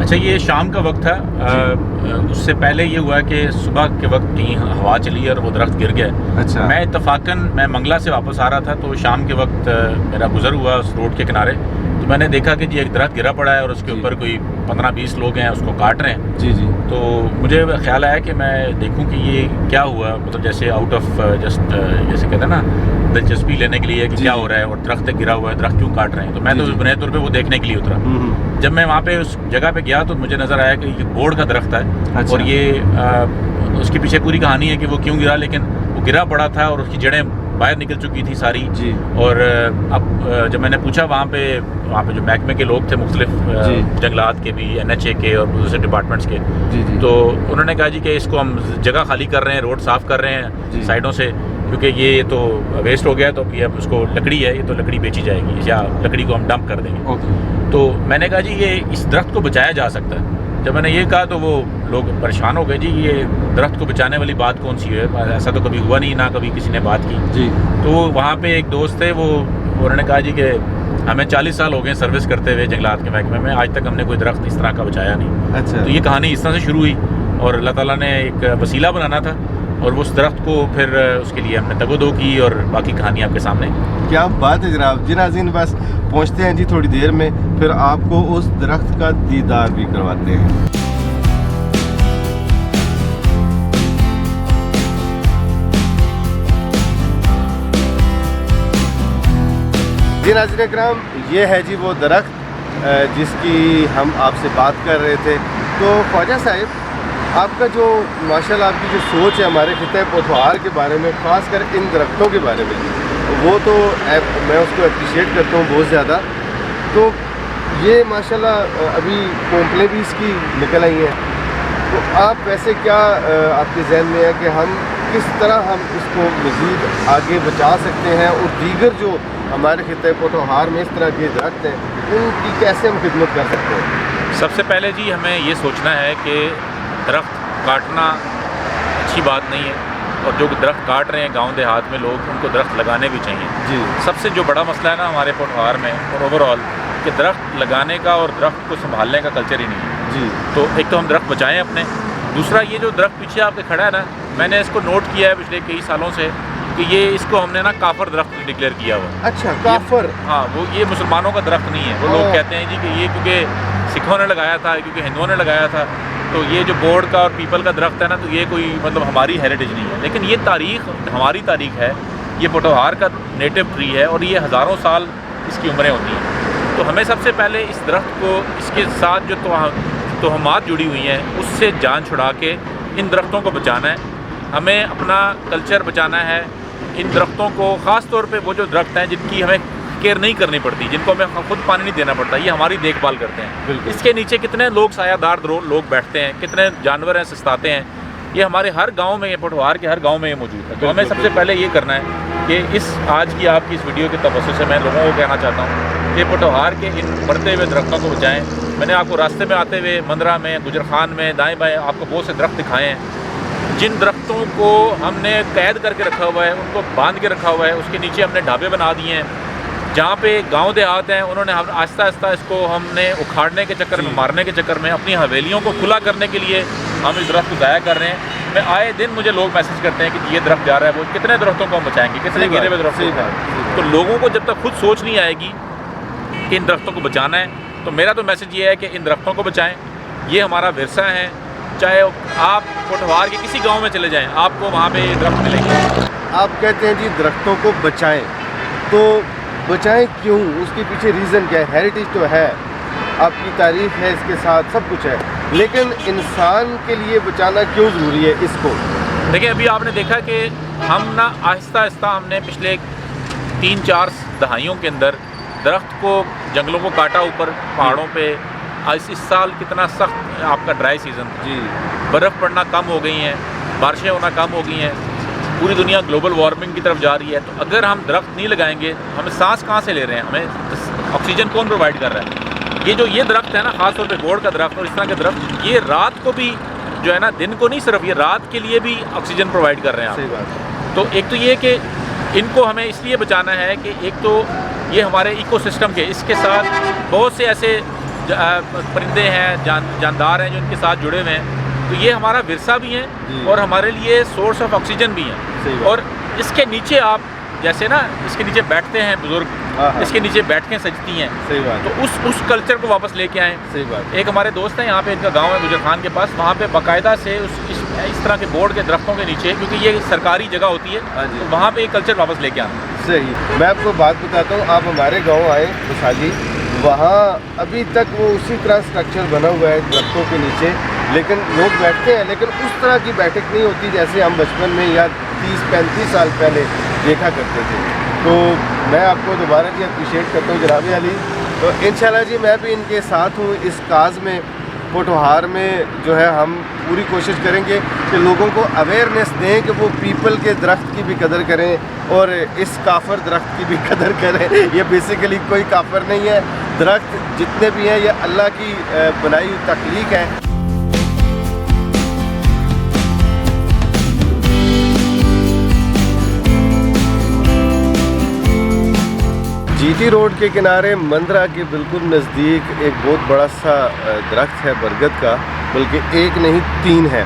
اچھا یہ شام کا وقت تھا، اس سے پہلے یہ ہوا کہ صبح کے وقت کہیں ہوا چلی اور وہ درخت گر گیا. اچھا. میں اتفاقاً میں منگلا سے واپس آ رہا تھا تو شام کے وقت میرا گزر ہوا اس روڈ کے کنارے، تو میں نے دیکھا کہ جی ایک درخت گرا پڑا ہے اور اس کے اوپر کوئی 15-20 لوگ ہیں اس کو کاٹ رہے ہیں. جی جی. تو مجھے خیال آیا کہ میں دیکھوں کہ یہ کیا ہوا، مطلب جیسے آؤٹ آف جسٹ جیسے کہتے ہیں نا دلچسپی لینے کے لیے کہ کیا ہو رہا ہے اور درخت گرا ہوا ہے، درخت کیوں کاٹ رہے ہیں. تو میں تو بنیادی طور پہ وہ دیکھنے کے لیے اترا. جب میں وہاں پہ اس جگہ پہ گیا تو مجھے نظر آیا کہ یہ بورڈ کا درخت ہے. اور یہ اس کے پیچھے پوری کہانی ہے کہ وہ کیوں گرا، لیکن وہ گرا پڑا تھا اور اس کی جڑیں باہر نکل چکی تھی ساری. جی. اور اب جب میں نے پوچھا وہاں پہ جو محکمے کے لوگ تھے مختلف جنگلات کے بھی، NHA کے اور دوسرے ڈپارٹمنٹس کے، تو انہوں نے کہا جی کہ اس کو ہم جگہ خالی کر رہے ہیں، روڈ صاف کر رہے ہیں سائڈوں سے، کیونکہ یہ تو ویسٹ ہو گیا، تو اب اس کو لکڑی ہے، یہ تو لکڑی بیچی جائے گی یا لکڑی کو ہم ڈمپ کر دیں گے. تو میں نے کہا جی یہ اس درخت کو بچایا جا سکتا ہے. جب میں نے یہ کہا تو وہ لوگ پریشان ہو گئے، جی یہ درخت کو بچانے والی بات کون سی ہے، ایسا تو کبھی ہوا نہیں، نہ کبھی کسی نے بات کی. جی. تو وہاں پہ ایک دوست تھے، وہ انہوں نے کہا جی کہ ہمیں 40 سال ہو گئے سروس کرتے ہوئے جنگلات کے محکمے میں، آج تک ہم نے کوئی درخت اس طرح کا بچایا نہیں. اچھا. تو یہ کہانی اس طرح سے شروع ہوئی اور اللہ تعالیٰ نے ایک وسیلہ بنانا تھا اور اس درخت کو پھر اس کے لیے ہم نے تگ و دو کی اور باقی کہانی آپ کے سامنے. کیا بات ہے جناب. جی ناظرین بس پہنچتے ہیں جی تھوڑی دیر میں، پھر آپ کو اس درخت کا دیدار بھی کرواتے ہیں. جی ناظرین اکرام، یہ ہے جی وہ درخت جس کی ہم آپ سے بات کر رہے تھے. تو خواجہ صاحب، آپ کا جو ماشاءاللہ آپ کی جو سوچ ہے ہمارے خطۂ پوٹھوہار کے بارے میں، خاص کر ان درختوں کے بارے میں، وہ تو میں اس کو اپریشیٹ کرتا ہوں بہت زیادہ. تو یہ ماشاءاللہ ابھی پومپلیں بھی اس کی نکل آئی ہیں، تو آپ ویسے کیا آپ کے ذہن میں ہے کہ ہم کس طرح ہم اس کو مزید آگے بچا سکتے ہیں، اور دیگر جو ہمارے خطۂ پوٹھوہار میں اس طرح کے درخت ہیں ان کی کیسے ہم خدمت کر سکتے ہیں؟ سب سے پہلے جی ہمیں یہ سوچنا ہے کہ درخت کاٹنا اچھی بات نہیں ہے، اور جو درخت کاٹ رہے ہیں گاؤں دیہات میں لوگ، ان کو درخت لگانے بھی چاہیے. جی. سب سے جو بڑا مسئلہ ہے نا ہمارے پوٹھوہار میں اور اوور آل، کہ درخت لگانے کا اور درخت کو سنبھالنے کا کلچر ہی نہیں ہے. جی. تو ایک تو ہم درخت بچائیں اپنے، دوسرا یہ جو درخت پیچھے آپ کے کھڑا ہے نا، میں نے اس کو نوٹ کیا ہے پچھلے کئی سالوں سے کہ یہ اس کو ہم نے نا کافر درخت ڈکلیئر کیا ہوا. اچھا، کافر. ہاں، وہ یہ مسلمانوں کا درخت نہیں ہے. وہ لوگ کہتے ہیں جی کہ یہ کیونکہ سکھوں نے لگایا تھا، کیونکہ ہندوؤں نے لگایا تھا، تو یہ جو بورڈ کا اور پیپل کا درخت ہے نا، تو یہ کوئی مطلب ہماری ہیریٹیج نہیں ہے. لیکن یہ تاریخ ہماری تاریخ ہے، یہ پوٹھوہار کا نیٹو ٹری ہے اور یہ ہزاروں سال اس کی عمریں ہوتی ہیں. تو ہمیں سب سے پہلے اس درخت کو، اس کے ساتھ جو توہمات جڑی ہوئی ہیں اس سے جان چھڑا کے ان درختوں کو بچانا ہے. ہمیں اپنا کلچر بچانا ہے. ان درختوں کو، خاص طور پہ وہ جو درخت ہیں جن کی ہمیں کیئر نہیں کرنی پڑتی، جن کو ہمیں خود پانی نہیں دینا پڑتا، یہ ہماری دیکھ بھال کرتے ہیں. اس کے نیچے کتنے لوگ سایہ دار لوگ بیٹھتے ہیں، کتنے جانور ہیں سستاتے ہیں. یہ ہمارے ہر گاؤں میں، یہ پوٹھوہار کے ہر گاؤں میں یہ موجود ہے. تو ہمیں سب سے پہلے یہ کرنا ہے کہ آج کی آپ کی اس ویڈیو کے توسط سے میں لوگوں کو کہنا چاہتا ہوں کہ پوٹھوہار کے ان مرتے ہوئے درختوں کو بچائیں. میں نے آپ کو راستے میں آتے ہوئے مندرہ میں، گجر خان میں، دائیں بائیں آپ کو بہت سے درخت دکھائے ہیں. جن درختوں کو ہم نے قید کر کے رکھا ہوا ہے، ان کو باندھ کے رکھا ہوا ہے، اس کے نیچے ہم نے ڈھابے بنا دیے ہیں. جہاں پہ گاؤں دیہات ہیں انہوں نے آہستہ آہستہ اس کو ہم نے اکھاڑنے کے چکر میں، مارنے کے چکر میں، اپنی حویلیوں کو کھلا کرنے کے لیے ہم اس درخت کو ضائع کر رہے ہیں. میں آئے دن مجھے لوگ میسج کرتے ہیں کہ یہ درخت جا رہا ہے، وہ کتنے درختوں کو ہم بچائیں گے، کتنے گرے ہوئے درختوں کو. تو لوگوں کو جب تک خود سوچ نہیں آئے گی کہ ان درختوں کو بچانا ہے، تو میرا تو میسج یہ ہے کہ ان درختوں کو بچائیں. یہ ہمارا ورثہ ہے. چاہے آپ پوٹھوہار کے کسی گاؤں میں چلے جائیں، آپ کو وہاں پہ درخت ملیں گے. آپ کہتے ہیں جی درختوں کو بچائیں، تو بچائیں کیوں؟ اس کے پیچھے ریزن کیا ہے؟ ہیریٹیج تو ہے، آپ کی تاریخ ہے، اس کے ساتھ سب کچھ ہے، لیکن انسان کے لیے بچانا کیوں ضروری ہے اس کو؟ دیکھیں، ابھی آپ نے دیکھا کہ ہم نا آہستہ آہستہ ہم نے پچھلے 3-4 دہائیوں کے اندر درخت کو، جنگلوں کو کاٹا اوپر پہاڑوں پہ. اس سال کتنا سخت آپ کا ڈرائی سیزن تھا. جی. برف برف پڑنا کم ہو گئی ہیں، بارشیں ہونا کم ہو گئی ہیں، پوری دنیا گلوبل وارمنگ کی طرف جا رہی ہے. تو اگر ہم درخت نہیں لگائیں گے، ہمیں سانس کہاں سے لے رہے ہیں؟ ہمیں آکسیجن کون پرووائڈ کر رہا ہے؟ یہ درخت ہے نا، خاص طور پہ بورڈ کا درخت اور اس طرح کے درخت، یہ رات کو بھی جو ہے نا، دن کو نہیں صرف، یہ رات کے لیے بھی آکسیجن پرووائڈ کر رہے ہیں. صحیح بات ہے. تو ایک تو یہ کہ ان کو ہمیں اس لیے بچانا ہے کہ ایک تو یہ ہمارے ایکو سسٹم کے، اس کے ساتھ بہت سے ایسے پرندے ہیں، جاندار ہیں جو ان کے ساتھ جڑے ہوئے ہیں، تو یہ ہمارا ورثہ بھی ہیں اور ہمارے لیے سورس آف آکسیجن بھی ہیں. اور اس کے نیچے آپ جیسے نا اس کے نیچے بیٹھتے ہیں بزرگ، اس کے نیچے بیٹھیں سجتی ہیں، تو اس کلچر کو واپس لے کے آئیں. ایک ہمارے دوست ہیں یہاں پہ، ان کا گاؤں ہے گجر خان کے پاس، وہاں پہ باقاعدہ سے اس طرح کے بورڈ کے درختوں کے نیچے، کیونکہ یہ سرکاری جگہ ہوتی ہے، تو وہاں پہ ایک کلچر واپس لے کے آنا. صحیح. میں آپ کو بات بتاتا ہوں، آپ ہمارے گاؤں آئے خوشحالی، وہاں ابھی تک وہ اسی طرح اسٹرکچر بنا ہوا ہے درختوں کے نیچے، لیکن لوگ بیٹھتے ہیں، لیکن اس طرح کی بیٹھک نہیں ہوتی جیسے ہم بچپن میں یا 30-35 سال پہلے دیکھا کرتے تھے. تو میں آپ کو دوبارہ جی اپریشیٹ کرتا ہوں جناب علی. تو انشاءاللہ جی میں بھی ان کے ساتھ ہوں اس کاز میں. پوٹھوہار میں جو ہے ہم پوری کوشش کریں گے کہ لوگوں کو اویئرنیس دیں کہ وہ پیپل کے درخت کی بھی قدر کریں اور اس کافر درخت کی بھی قدر کریں. یہ بیسیکلی کوئی کافر نہیں ہے، درخت جتنے بھی ہیں یہ اللہ کی بنائی ہوئی تخلیق ہے. جی ٹی روڈ کے کنارے مندرہ کے بالکل نزدیک ایک بہت بڑا سا درخت ہے برگد کا، بلکہ ایک نہیں 3 ہے.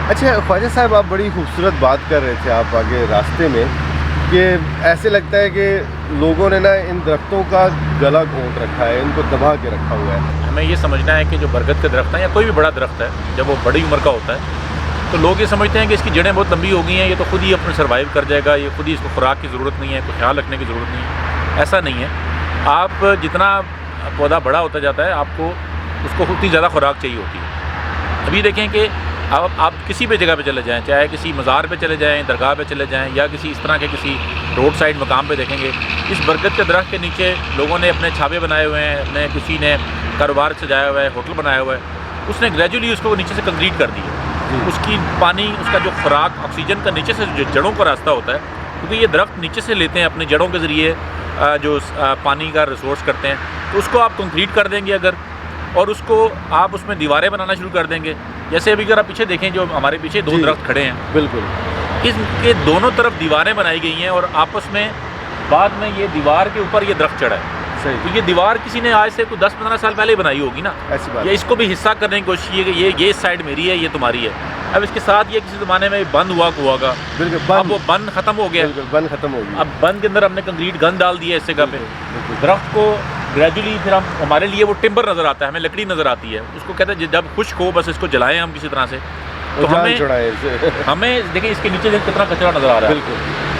اچھا خواجہ صاحب، آپ بڑی خوبصورت بات کر رہے تھے آپ آگے راستے میں کہ ایسے لگتا ہے کہ لوگوں نے نا ان درختوں کا گلا گھونٹ رکھا ہے، ان کو دبا کے رکھا ہوا ہے. ہمیں یہ سمجھنا ہے کہ جو برگد کے درخت ہیں یا کوئی بھی بڑا درخت ہے، جب وہ بڑی عمر کا ہوتا ہے تو لوگ یہ سمجھتے ہیں کہ اس کی جڑیں بہت لمبی ہو گئی ہیں، یہ تو خود ہی اپنے سروائیو کر جائے گا، یہ خود ہی اس کو خوراک کی ضرورت نہیں ہے، کوئی خیال رکھنے کی ضرورت نہیں ہے. ایسا نہیں ہے. آپ جتنا پودا بڑا ہوتا جاتا ہے، آپ کو اس کو اتنی زیادہ خوراک چاہیے ہوتی ہے. ابھی دیکھیں کہ آپ کسی بھی جگہ پہ چلے جائیں، چاہے کسی مزار پہ چلے جائیں، درگاہ پہ چلے جائیں، یا کسی اس طرح کے کسی روڈ سائڈ مقام پہ دیکھیں گے اس برگد کے درخت کے نیچے لوگوں نے اپنے چھاوے بنائے ہوئے ہیں، اپنے کسی نے کاروبار سجایا ہوا ہے، ہوٹل بنایا ہوا ہے. اس نے گریجولی اس کو نیچے سے کنکریٹ کر دی ہے. اس کی پانی، اس کا جو خوراک آکسیجن کا نیچے سے جو جڑوں کا راستہ ہوتا ہے، کیونکہ یہ درخت نیچے سے لیتے ہیں اپنے جڑوں کے ذریعے جو پانی کا ریسورس کرتے ہیں، تو اس کو آپ کنکریٹ کر دیں گے اگر، اور اس کو آپ اس میں دیواریں بنانا شروع کر دیں گے. جیسے ابھی اگر آپ پیچھے دیکھیں جو ہمارے پیچھے 2 درخت کھڑے ہیں، بالکل اس کے دونوں طرف دیواریں بنائی گئی ہیں اور آپس میں بعد میں یہ دیوار کے اوپر یہ درخت چڑھا ہے. تو یہ دیوار کسی نے آج سے کوئی 10-15 سال پہلے ہی بنائی ہوگی نا، یا اس کو بھی حصہ کرنے کی کوشش کی کہ یہ اس سائڈ میری ہے، یہ تمہاری ہے. اب اس کے ساتھ یہ کسی زمانے میں بند ہوا ہوگا، اب وہ بند ختم ہو گیا، بند ختم ہو گیا. اب بند کے اندر ہم نے کنکریٹ گن ڈال دیا اس جگہ پہ. درخت کو گریجولی پھر ہمارے لیے وہ ٹمبر نظر آتا ہے، ہمیں لکڑی نظر آتی ہے. اس کو کہتے ہیں جب خشک ہو بس اس کو جلائیں ہم کسی طرح سے. تو ہمیں دیکھیں اس کے نیچے کتنا کچرا نظر آ رہا ہے.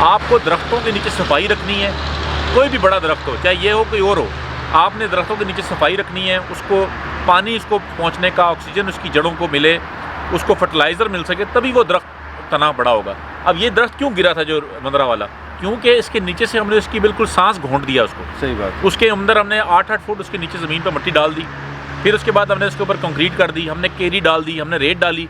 آپ کو درختوں کے نیچے صفائی رکھنی ہے، کوئی بھی بڑا درخت ہو، چاہے یہ ہو کوئی اور ہو، آپ نے درختوں کے نیچے صفائی رکھنی ہے. اس کو پانی، اس کو پہنچنے کا آکسیجن اس کی جڑوں کو ملے، اس کو فرٹیلائزر مل سکے، تبھی وہ درخت تنا بڑا ہوگا. اب یہ درخت کیوں گرا تھا جو مندرہ والا؟ کیونکہ اس کے نیچے سے ہم نے اس کی بالکل سانس گھونٹ دیا اس کو. صحیح بات. اس کے اندر ہم نے 8-8 فٹ اس کے نیچے زمین پہ مٹی ڈال دی، پھر اس کے بعد ہم نے اس کے اوپر کنکریٹ کر دی، ہم نے کیری ڈال دی، ہم نے ریت ڈالی.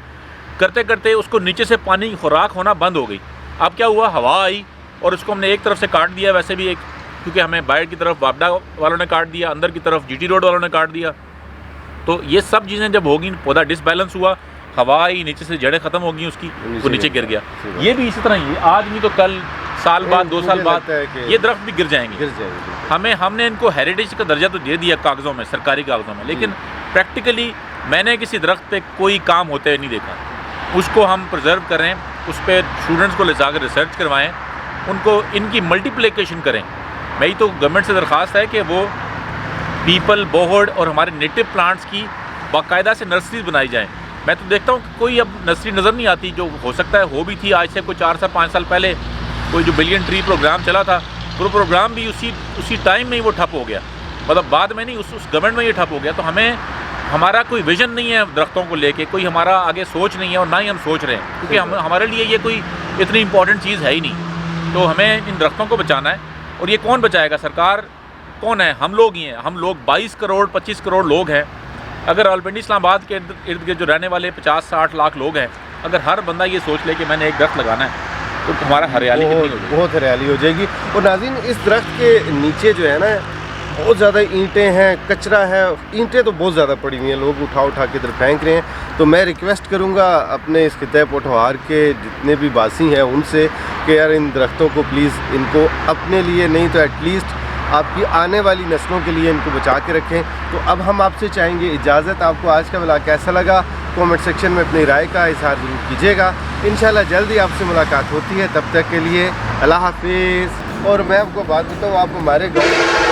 کرتے کرتے اس کو نیچے سے پانی کی خوراک ہونا بند ہو گئی. اب کیا ہوا؟ ہوا آئی اور اس کو ہم نے ایک طرف سے کاٹ دیا. ویسے بھی ایک، کیونکہ ہمیں باہر کی طرف واپڈا والوں نے کاٹ دیا، اندر کی طرف جی ٹی روڈ والوں نے کاٹ دیا. تو یہ سب چیزیں جب ہوگی، پودا ڈس بیلنس ہوا، ہوا آئی، نیچے سے جڑیں ختم ہو گئی اس کی، وہ نیچے گر گیا. یہ بھی اسی طرح ہی آج نہیں تو کل، سال بعد 2 سال بعد یہ درخت بھی گر جائیں گے. ہم نے ان کو ہیریٹیج کا درجہ تو دے دیا کاغذوں میں، سرکاری کاغذوں میں، لیکن پریکٹیکلی میں نے کسی درخت پہ کوئی کام ہوتے نہیں دیکھا. اس کو ہم پرزرو کریں، اس پہ اسٹوڈنٹس کو لے جا کر ریسرچ کروائیں، ان کو ان کی ملٹیپلیکیشن کریں. میری تو گورنمنٹ سے درخواست ہے کہ وہ پیپل، بوہڑ اور ہمارے نیٹو پلانٹس کی باقاعدہ سے نرسریز بنائی جائیں. میں تو دیکھتا ہوں کہ کوئی اب نرسری نظر نہیں آتی. جو ہو سکتا ہے ہو بھی تھی آج سے کوئی 4 سے 5 سال پہلے، کوئی جو بلین ٹری پروگرام چلا تھا، وہ پروگرام بھی اسی ٹائم میں ہی وہ ٹھپ ہو گیا. مطلب بعد میں نہیں، اس گورنمنٹ میں یہ ٹھپ ہو گیا. تو ہمارا کوئی ویژن نہیں ہے درختوں کو لے کے، کوئی ہمارا آگے سوچ نہیں ہے، اور نہ ہی ہم سوچ رہے ہیں، کیونکہ ہمارے لیے یہ کوئی اتنی امپورٹنٹ چیز ہے ہی نہیں. تو ہمیں ان درختوں کو بچانا ہے. اور یہ کون بچائے گا؟ سرکار کون ہے؟ ہم لوگ ہی ہیں. ہم لوگ 22 کروڑ 25 کروڑ لوگ ہیں. اگر راولپنڈی اسلام آباد کے ارد گرد جو رہنے والے 50-60 لاکھ لوگ ہیں، اگر ہر بندہ یہ سوچ لے کہ میں نے ایک درخت لگانا ہے، تو ہمارا ہریالی کتنی ہو جائے گی؟ بہت ہریالی ہو جائے گی. اور ناظرین، اس درخت کے نیچے جو ہے نا بہت زیادہ اینٹیں ہیں، کچرا ہے. اینٹیں تو بہت زیادہ پڑی ہوئی ہیں، لوگ اٹھا کے ادھر پھینک رہے ہیں. تو میں ریکویسٹ کروں گا اپنے اس خطہ پوٹھوہار کے جتنے بھی باسی ہیں ان سے کہ یار ان درختوں کو پلیز، ان کو اپنے لیے نہیں تو ایٹ لیسٹ آپ کی آنے والی نسلوں کے لیے ان کو بچا کے رکھیں. تو اب ہم آپ سے چاہیں گے اجازت. آپ کو آج کا ولاگ کیسا لگا کومنٹ سیکشن میں اپنی رائے کا اظہار ضرور کیجیے گا. انشاءاللہ جلدی آپ سے ملاقات ہوتی ہے. تب تک کے لیے اللہ حافظ. اور میں آپ کو بات بتاؤں, آپ ہمارے گاؤں